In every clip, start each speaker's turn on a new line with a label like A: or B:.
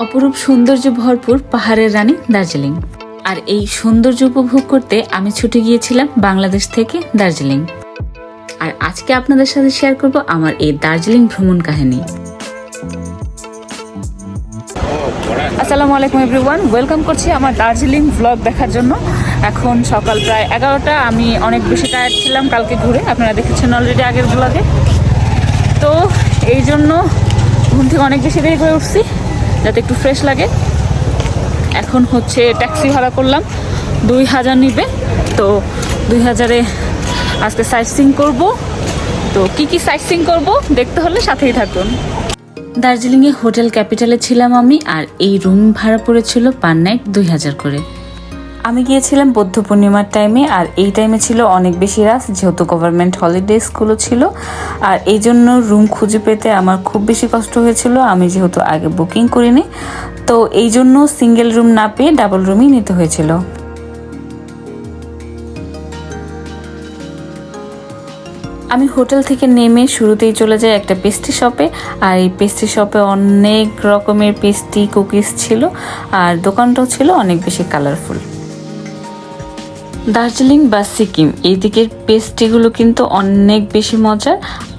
A: অপরূপ সৌন্দর্য ভরপুর পাহাড়ের রানী দার্জিলিং। আর এই সৌন্দর্য উপভোগ করতে আমি ছুটে গিয়েছিলাম বাংলাদেশ থেকে দার্জিলিং। আর আজকে আপনাদের সাথে শেয়ার করব আমার এই দার্জিলিং ভ্রমণ কাহিনী। আসসালামু আলাইকুম এভরিওয়ান, ওয়েলকাম করছি আমার দার্জিলিং ব্লগ দেখার জন্য। এখন সকাল প্রায় 11টা। আমি অনেক বেশি টায়ার্ড ছিলাম কালকে ঘুরে, আপনারা দেখেছেন অলরেডি আগের ব্লগে। তো এই জন্য ঘুম থেকে অনেক বেশি দেরি করে উঠছি যাতে একটু ফ্রেশ লাগে। এখন হচ্ছে ট্যাক্সি ভাড়া করলাম, 2000 নিবে। তো 2000-এ আজকে সাইট সিইং করবো। তো কি সাইট সিইং করবো দেখতে হলে সাথেই থাকুন। দার্জিলিংয়ে হোটেল ক্যাপিটালে ছিলাম আমি, আর এই রুম ভাড়া পড়েছিল পার নাইট 2000 করে। আমি গিয়েছিলাম বৌদ্ধ পূর্ণিমার টাইমে, আর এই টাইমে ছিল অনেক বেশি রাশ, যেহেতু গভর্নমেন্ট হলিডেজগুলো ছিল। আর এই জন্য রুম খুঁজে পেতে আমার খুব বেশি কষ্ট হয়েছিল, আমি যেহেতু আগে বুকিং করিনি। তো এই জন্য সিঙ্গেল রুম না পেয়ে ডাবল রুমই নিতে হয়েছিল। আমি হোটেল থেকে নেমে শুরুতেই চলে যাই একটা পেস্ট্রি শপে। আর এই পেস্ট্রি শপে অনেক রকমের পেস্ট্রি কুকিজ ছিল, আর দোকানটাও ছিল অনেক বেশি কালারফুল। দার্জিলিং বা সিকিম এই দিকের পেস্ট্রিগুলো কিন্তু অনেক বেশি মজার।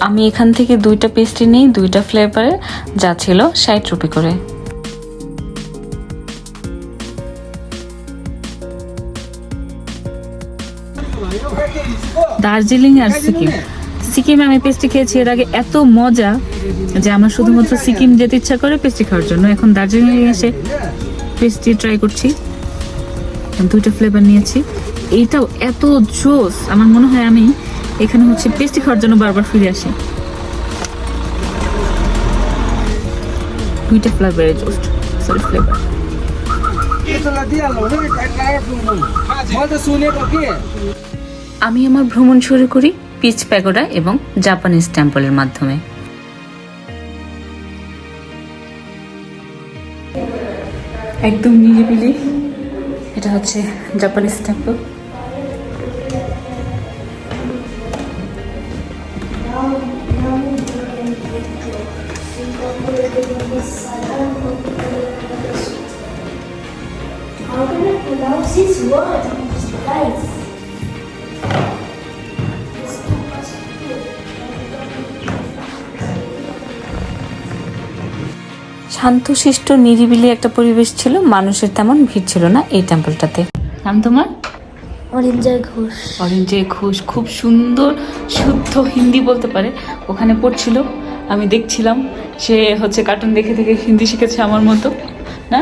A: আমি এখান থেকে 2টা পেস্ট্রি নিই, 2টা ফ্লেভারের, যা ছিল 60 রুপি করে। দার্জিলিং আর সিকিমে আমি পেস্ট্রি খেয়েছি এর আগে, এত মজা যে আমার শুধুমাত্র সিকিম যেতে ইচ্ছা করে পেস্ট্রি খাওয়ার জন্য। এখন দার্জিলিং এসে পেস্ট্রি ট্রাই করছি, 2টা ফ্লেভার নিয়েছি। এইটাও এত জোস, আমার মনে হয় আমি এখানে হচ্ছে পেস্ট্রি খাওয়ার জন্য বারবার ফিরে আসি। 2টা ফ্লেভারের জোস, সরি ফ্লেভার। আমি আমার ভ্রমণ শুরু করি পিচ প্যাগোডা এবং জাপানিজ টেম্পলের মাধ্যমে। একদম নিরিবিলি, এটা হচ্ছে Japanese temple.
B: How can I pronounce his word? Guys.
A: শান্তশিষ্ট নিরিবিলি একটা পরিবেশ ছিল, মানুষের তেমন ভিড় ছিল না এই টেম্পলটাতে। নাম তোমার? অরিঞ্জয় ঘোষ। খুব সুন্দর শুদ্ধ হিন্দি বলতে পারে, ওখানে পড়ছিল, আমি দেখছিলাম। সে হচ্ছে কার্টুন দেখে দেখে হিন্দি শিখেছে আমার মতো। না,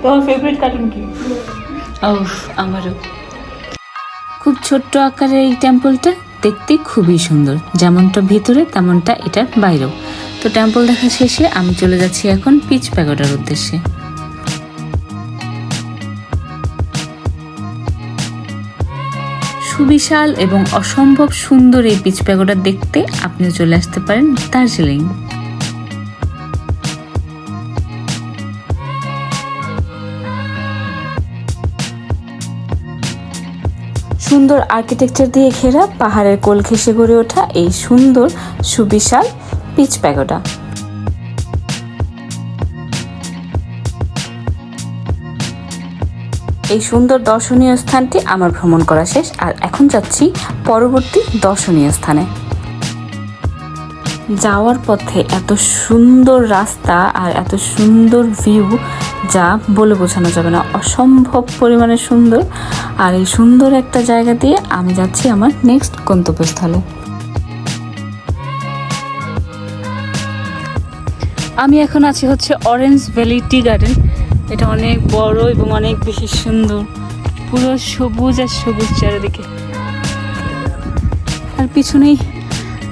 A: তোমার ফেভারিট কার্টুন কি? আমারও। খুব ছোট্ট আকারের এই টেম্পলটা দেখতে খুবই সুন্দর, যেমনটা ভিতরে তেমনটা এটার বাইরেও। তো টেম্পল দেখা শেষে আমি চলে যাচ্ছি এখন পিচ প্যাগোডার উদ্দেশ্যে। সুবিশাল এবং অসম্ভব সুন্দর এই পিচ প্যাগোডা দেখতে আপনিও চলে আসতে পারেন দার্জিলিং। সুন্দর আর্কিটেকচার দিয়ে ঘেরা, পাহাড়ের কোল ঘেঁষে গড়ে ওঠা এই সুন্দর সুবিশাল পিচ প্যাগোডা। এই সুন্দর দর্শনীয় স্থানটি আমার ভ্রমণ করা শেষ, আর এখন যাচ্ছি পরবর্তী দর্শনীয় স্থানে। যাওয়ার পথে এত সুন্দর রাস্তা আর এত সুন্দর ভিউ, যা বলে বোঝানো যাবে না, অসম্ভব পরিমাণে সুন্দর। আর এই সুন্দর একটা জায়গা দিয়ে আমি যাচ্ছি আমার নেক্সট গন্তব্যস্থলে। আমি এখন আছি হচ্ছে অরেঞ্জ ভ্যালি টি গার্ডেন। এটা অনেক বড় এবং অনেক বেশি সুন্দর, পুরো সবুজ আর সবুজ চারিদিকে। আর পিছনেই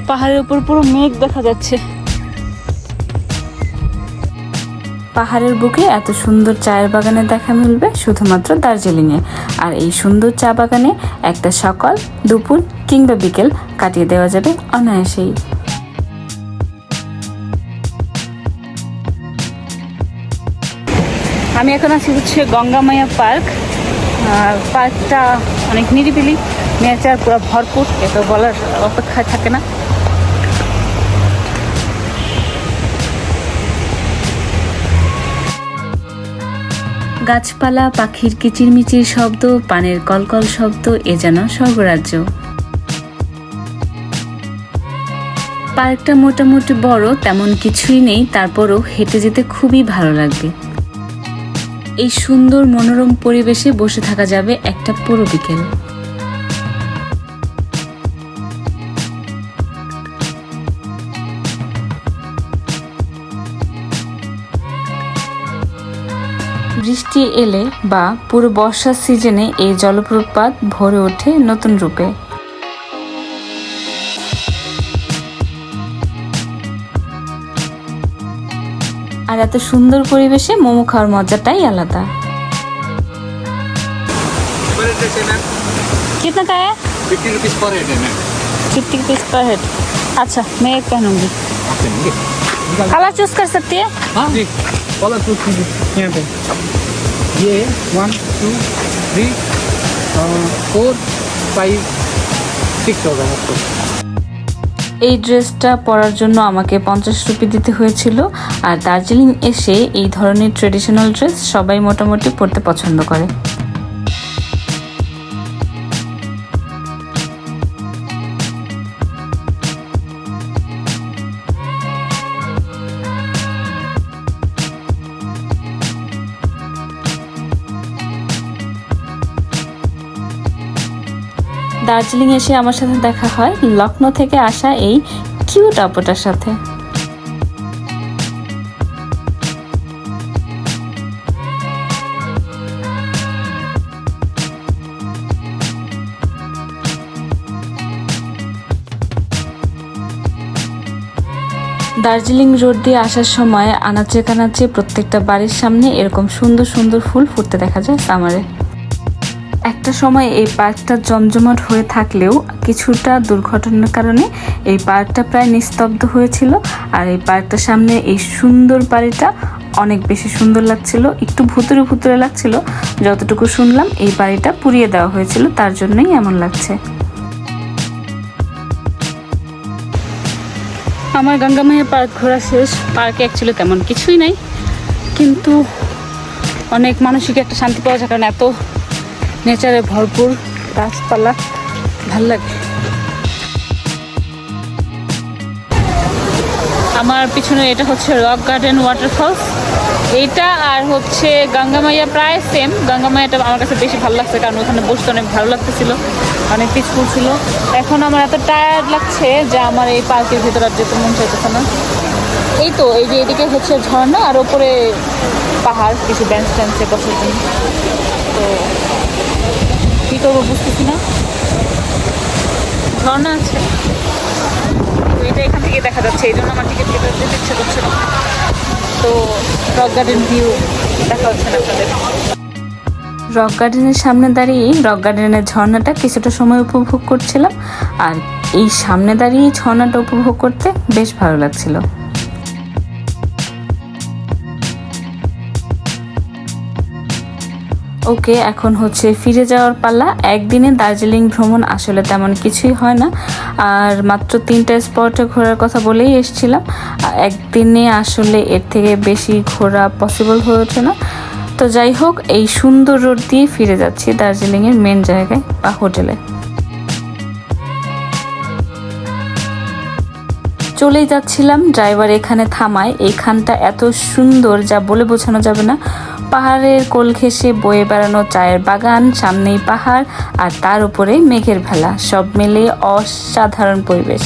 A: পাহাড়ের উপর পুরো মেঘ দেখা যাচ্ছে। পাহাড়ের বুকে এত সুন্দর চায়ের বাগানে দেখা মিলবে শুধুমাত্র দার্জিলিংয়ে। আর এই সুন্দর চা বাগানে একটা সকাল, দুপুর কিংবা বিকেল কাটিয়ে দেওয়া যাবে অনায়াসেই। আমি এখন আছি হচ্ছে গঙ্গামায়া পার্ক। পার্কটা অনেক নিরিবিলি, নেচার পুরো ভরপুর, এটা বলার অপেক্ষায় থাকে না। গাছপালা, পাখির কিচিরমিচির শব্দ, পানের কলকল শব্দ, এ যেন স্বর্গরাজ্য। পার্কটা মোটামুটি বড়, তেমন কিছুই নেই, তারপরও হেঁটে যেতে খুবই ভালো লাগবে। এই সুন্দর মনোরম পরিবেশে বসে থাকা যাবে একটা পুরো বিকেল। বৃষ্টি এলে বা পুরো বর্ষার সিজনে এই জলপ্রপাত ভরে ওঠে নতুন রূপে। আর এত সুন্দর পরিবেশে মোমো খাওয়ার মজাটাই আলাদা। कितना का है?
C: 50 रुपीज पर हेड है मैम।
A: 50 rupees per head. अच्छा, मैं एक पहनूंगी।
C: आप चलेंगे?
A: कलर चूज कर सकती है?
C: हाँ जी, कलर चूज कीजिए यहाँ पे। ये 1 2 3 4 5 6 होगा आपको।
A: এই ড্রেসটা পরার জন্য আমাকে 50 রুপি দিতে হয়েছিল। আর দার্জিলিং এসে এই ধরনের ট্রেডিশনাল ড্রেস সবাই মোটামুটি পরতে পছন্দ করে। দার্জিলিং এসে আমার সাথে দেখা হয় লখনৌ থেকে আসা এই কিউট আপুটার সাথে। দার্জিলিং রোড দিয়ে আসার সময় আনাচে কানাচে প্রত্যেকটা বাড়ির সামনে এরকম সুন্দর সুন্দর ফুল ফুটতে দেখা যায় সামারে। একটা সময় এই পার্কটা জমজমাট হয়ে থাকলেও কিছুটা দুর্ঘটনার কারণে এই পার্কটা প্রায় নিস্তব্ধ হয়েছিল। আর এই পার্কটার সামনে এই সুন্দর বাড়িটা অনেক বেশি সুন্দর লাগছিল, একটু ভুতুরে ভুতুরে লাগছিল। যতটুকু শুনলাম এই বাড়িটা পুড়িয়ে দেওয়া হয়েছিল, তার জন্যই এমন লাগছে। আমার গঙ্গামাইয়া পার্ক ঘোরা শেষ। পার্কে অ্যাকচুয়ালি তেমন কিছুই নাই, কিন্তু অনেক মানসিক একটা শান্তি পাওয়া যায়, কারণ এত নেচারে ভরপুর গাছপালা, ভাল লাগে। আমার পিছনে এটা হচ্ছে রক গার্ডেন ওয়াটারফলস। এইটা আর হচ্ছে গঙ্গামাইয়া প্রায় সেম। গঙ্গামাইয়াটা আমার কাছে বেশি ভালো লাগছে, কারণ ওখানে বসতে অনেক ভালো লাগতেছিল, অনেক পিসফুল ছিল। এখন আমার এত টায়ার্ড লাগছে যে আমার এই পার্কের ভিতরে আর যেতে মন চাইতেছে না। এই তো এই যে এদিকে হচ্ছে ঝর্ণা, আর ওপরে পাহাড়, কিছু বেঞ্চ টেন্সে বসার জন্য। তো কী করবো বুঝতেছি না। ঝর্ণা আছে, এটা এখান থেকে দেখা যাচ্ছে, এই জন্য আমার টিকিট কেটে যেতে ইচ্ছে করছে না। তো রক গার্ডেন ভিউ দেখা হচ্ছে না আপনাদের। রক গার্ডেনের সামনে দাঁড়িয়ে রক গার্ডেনের ঝর্ণাটা কিছুটা সময় উপভোগ করছিলাম। আর এই সামনে দাঁড়িয়ে ঝর্ণাটা উপভোগ করতে বেশ ভালো লাগছিল। ওকে, এখন হচ্ছে ফিরে যাওয়ার পালা। একদিনে দার্জিলিং ভ্রমণ আসলে তেমন কিছুই হয় না, আর মাত্র 3টা স্পটে ঘোরার কথা বলেই এসেছিলাম। একদিনে আসলে এর থেকে বেশি ঘোরা পসিবল হয়ে ওঠে না। তো যাই হোক, এই সুন্দর রোড দিয়ে ফিরে যাচ্ছি দার্জিলিংয়ের মেন জায়গায় বা হোটেলে। চলেই যাচ্ছিলাম, ড্রাইভার এখানে থামায়। এইখানটা এত সুন্দর যা বলে বোঝানো যাবে না। পাহাড়ের কোল ঘেঁষে বয়ে বেড়ানো চায়ের বাগান, সামনেই পাহাড়, আর তার উপরে মেঘের ভেলা, সব মিলে অসাধারণ পরিবেশ।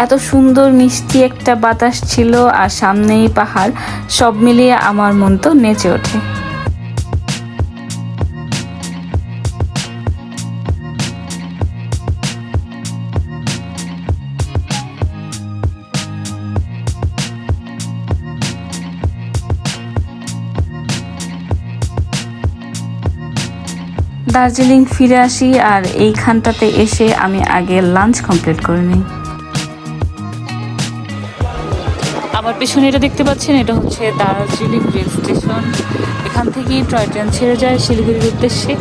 A: এত সুন্দর মিষ্টি একটা বাতাস ছিল, আর সামনেই পাহাড়, সব মিলিয়ে আমার মন তো নেচে ওঠে। দার্জিলিং ফিরে আসি, আর এইখানটাতে এসে আমি আগে লাঞ্চ কমপ্লিট করে নিই। আমার পিছনে এটা দেখতে পাচ্ছেন, এটা হচ্ছে দার্জিলিং রেল স্টেশন। এখান থেকেই টয় ট্রেন ছেড়ে যায় শিলিগুড়ির উদ্দেশ্যে।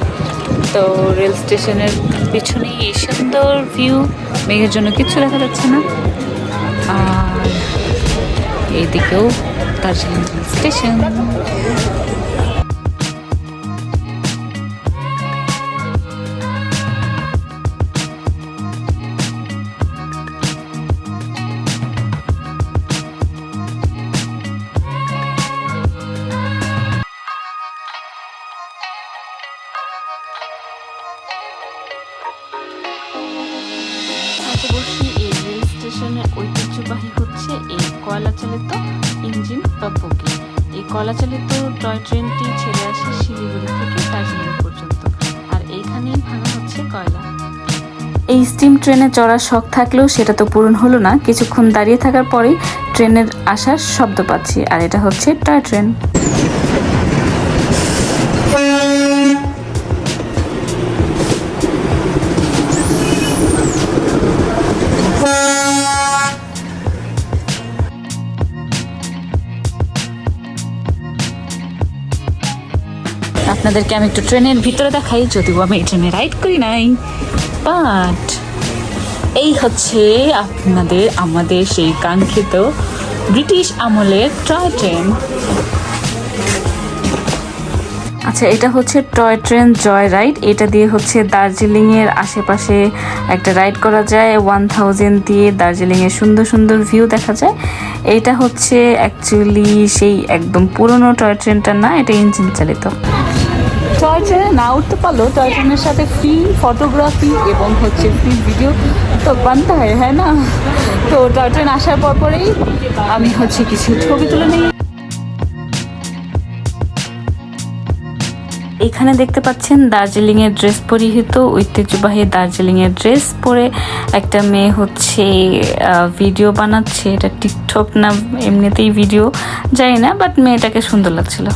A: তো রেল স্টেশনের পিছনেই এই সুন্দর ভিউ, মেঘের জন্য কিচ্ছু দেখা যাচ্ছে না। আর এইদিকেও দার্জিলিং স্টেশন। পাশাপাশি এই রেল স্টেশনের ঐতিহ্যবাহী হচ্ছে এই কয়লা চালিত ইঞ্জিন বা বগি। এই কয়লা চালিত টয় ট্রেনটি ছেড়ে আসে শিলিগুড়ি থেকে দার্জিলিং পর্যন্ত, আর এইখানেই ভাঙা হচ্ছে কয়লা। এই স্টিম ট্রেনে চড়ার শখ থাকলেও সেটা তো পূরণ হলো না। কিছুক্ষণ দাঁড়িয়ে থাকার পরেই ট্রেনের আসার শব্দ পাচ্ছি, আর এটা হচ্ছে টয় ট্রেন। আপনাদেরকে আমি একটু ট্রেনের ভিতরে দেখাই, যদিও আমি এই ট্রেনে রাইড করি নাই, বাট এই হচ্ছে আমাদের সেই কাঙ্ক্ষিত ব্রিটিশ আমলের টয় ট্রেন। আচ্ছা, এটা হচ্ছে টয় ট্রেন জয় রাইড। এটা দিয়ে হচ্ছে দার্জিলিংয়ের আশেপাশে একটা রাইড করা যায়। 1000 দিয়ে দার্জিলিংয়ের সুন্দর সুন্দর ভিউ দেখা যায়। এটা হচ্ছে অ্যাকচুয়ালি সেই একদম পুরনো টয় ট্রেনটা না, এটা ইঞ্জিন চালিত। টয় ট্রেনে না উঠতে পারলেও টয় ট্রেনের সাথে ফ্রি ফটোগ্রাফি এবং হচ্ছে ফ্রি ভিডিও তো বানতে হয়, হ্যাঁ না? তো টয় ট্রেন আসার পরেই আমি হচ্ছে কিছু ছবি তুলে নিই। এখানে দেখতে পাচ্ছেন দার্জিলিংয়ের ড্রেস পরিহিত ঐতিহ্যবাহী দার্জিলিংয়ের ড্রেস পরে একটা মেয়ে হচ্ছে ভিডিও বানাচ্ছে। এটা টিকটক না এমনিতেই ভিডিও জানি না, বাট মেয়েটাকে সুন্দর লাগছিল।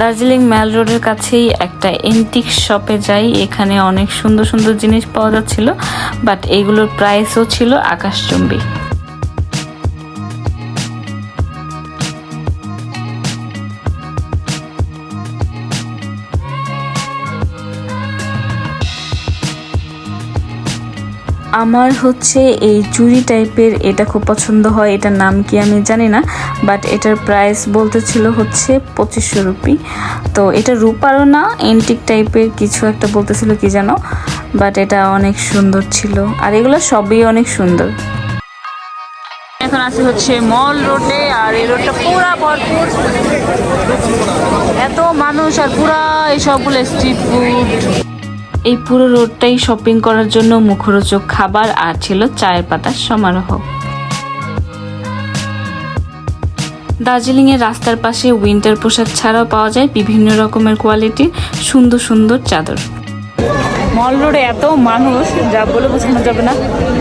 A: দার্জিলিং মেল রোডের কাছেই একটা এন্টিক শপে যাই। এখানে অনেক সুন্দর সুন্দর জিনিস পাওয়া যাচ্ছিল, বাট এইগুলোর প্রাইসও ছিল আকাশচুম্বী। আমার হচ্ছে এই চুড়ি টাইপের এটা খুব পছন্দ হয়। এটার নাম কি আমি জানি না, বাট এটার প্রাইস বলতেছিল হচ্ছে 2500 রুপি। তো এটা রূপারও না, এন্টিক টাইপের কিছু একটা বলতেছিল কি জানো, বাট এটা অনেক সুন্দর ছিল। আর এগুলো সবই অনেক সুন্দর। এখন আছে হচ্ছে মল রোডে, আর এই রোডটা পুরা ভরপুর, এত মানুষ আর পুরা এই সবগুলো স্ট্রিট ফুড। এই পুরো রোডটাই শপিং করার জন্য মুখরোচক খাবার আর ছিল চায়ের পাতার সমারোহ। দার্জিলিংয়ের রাস্তার পাশে উইন্টার পোশাক ছাড়াও পাওয়া যায় বিভিন্ন রকমের কোয়ালিটির সুন্দর সুন্দর চাদর। মল রোডে এত মানুষ যা বলে বোঝানো যাবে না,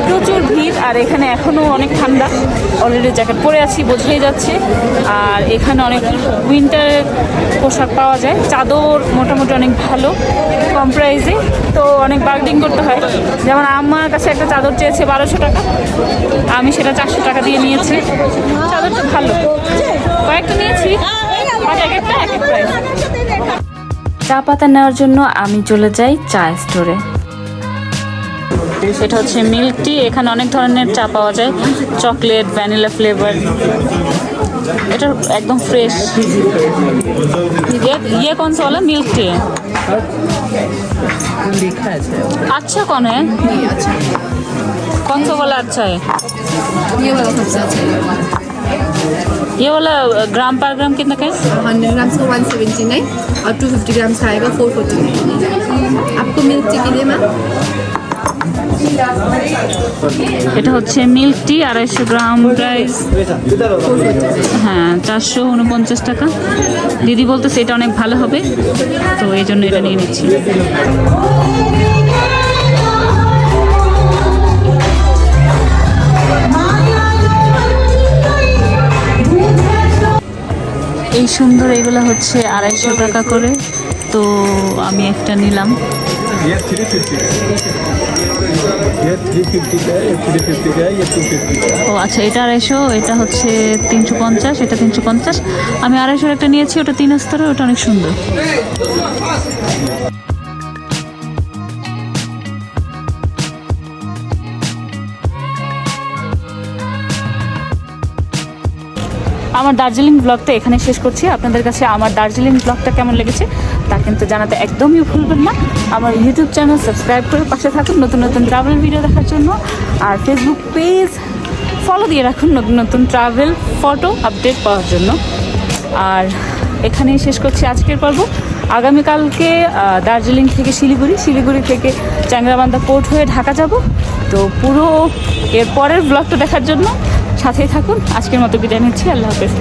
A: প্রচুর ভিড়। আর এখানে এখনও অনেক ঠান্ডা, অলরেডি জ্যাকেট পরে আছি বোঝাই যাচ্ছে। আর এখানে অনেক উইন্টার পোশাক পাওয়া যায়, চাদর মোটামুটি অনেক ভালো কম প্রাইসে। তো অনেক বার্গেনিং করতে হয়। যেমন আমার কাছে একটা চাদর চেয়েছে 1200 টাকা, আমি সেটা 400 টাকা দিয়ে নিয়েছি। চাদরটা ভালো, কয়েকটা নিয়েছি, বাট এক একটা এক এক প্রাইস। চা পাতা নেওয়ার জন্য আমি চলে যাই চা স্টোরে। এটা হচ্ছে মিল্ক টি। এখানে অনেক ধরনের চা পাওয়া যায়, চকলেট, ভ্যানিলা ফ্লেভার। এটা একদম फ्रेश। ये कौन सा वाला मिल्क टी है? अच्छा कौन है? कौन सा वाला अच्छा है?
D: ये वाला सबसे अच्छा है।
A: ये वाला ग्राम पर ग्राम कितना का है?
D: 100 ग्राम का 179 और 250 ग्राम का आएगा 449। आपको मिल्क टी के लिए मैम?
A: এটা হচ্ছে মিল্ক টি 250 গ্রাম, প্রাইস হ্যাঁ 449 টাকা। দিদি বলতেছে এটা অনেক ভালো হবে, তো এই জন্য এটা নিয়ে নিচ্ছি। এই সুন্দর এগুলো হচ্ছে 250 টাকা করে, তো আমি একটা নিলাম।
E: ये 350 का है, ये 350 का है, ये 350 का है, ये 250 का है।
A: ও আচ্ছা, এটা 250, এটা হচ্ছে 350, এটা 350। আমি 250 একটা নিয়েছি, ওটা 3 স্তরের, ওটা অনেক সুন্দর। আমার দার্জিলিং ব্লগটা এখানে শেষ করছি। আপনাদের কাছে আমার দার্জিলিং ব্লগটা কেমন লেগেছে তা কিন্তু জানাতে একদমই ভুলবেন না। আমার ইউটিউব চ্যানেল সাবস্ক্রাইব করে পাশে থাকুন নতুন নতুন ট্রাভেল ভিডিও দেখার জন্য, আর ফেসবুক পেজ ফলো দিয়ে রাখুন নতুন নতুন ট্রাভেল ফটো আপডেট পাওয়ার জন্য। আর এখানেই শেষ করছি আজকের পর্ব। আগামীকালকে দার্জিলিং থেকে শিলিগুড়ি থেকে চ্যাংরাবান্ধা পোর্ট হয়ে ঢাকা যাব। তো পুরো এর পরের ব্লগটা দেখার জন্য সাথেই থাকুন। আজকের মতো বিদায় নিচ্ছি, আল্লাহ হাফেজ।